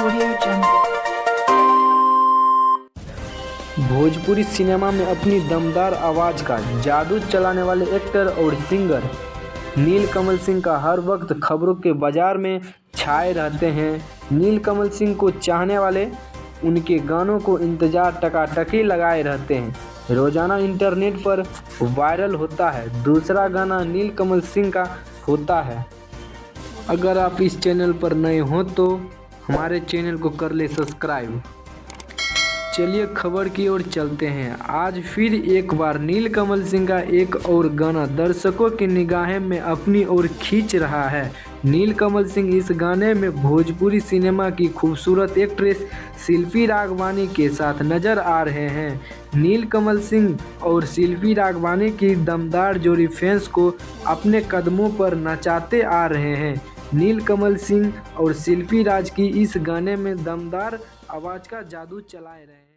Audio Jungle। Bhojpuri cinema में अपनी दमदार आवाज़ का जादू चलाने वाले एक्टर और सिंगर नीलकमल सिंह का हर वक्त खबरों के बाजार में छाए रहते हैं। नीलकमल सिंह को चाहने वाले उनके गानों को इंतजार टकाटकी लगाए रहते हैं। रोजाना इंटरनेट पर वायरल होता है दूसरा गाना नीलकमल सिंह का होता है। अगर आप इस चैनल पर नए हो तो हमारे चैनल को कर ले सब्सक्राइब। चलिए खबर की ओर चलते हैं। आज फिर एक बार नीलकमल सिंह का एक और गाना दर्शकों की निगाहें में अपनी ओर खींच रहा है। नीलकमल सिंह इस गाने में भोजपुरी सिनेमा की खूबसूरत एक्ट्रेस शिल्पी राघवानी के साथ नजर आ रहे हैं। नीलकमल सिंह और शिल्पी राघवानी की दमदार जोड़ी फैंस को अपने कदमों पर नचाते आ रहे हैं। नीलकमल सिंह और शिल्पी राज की इस गाने में दमदार आवाज़ का जादू चलाए रहे हैं।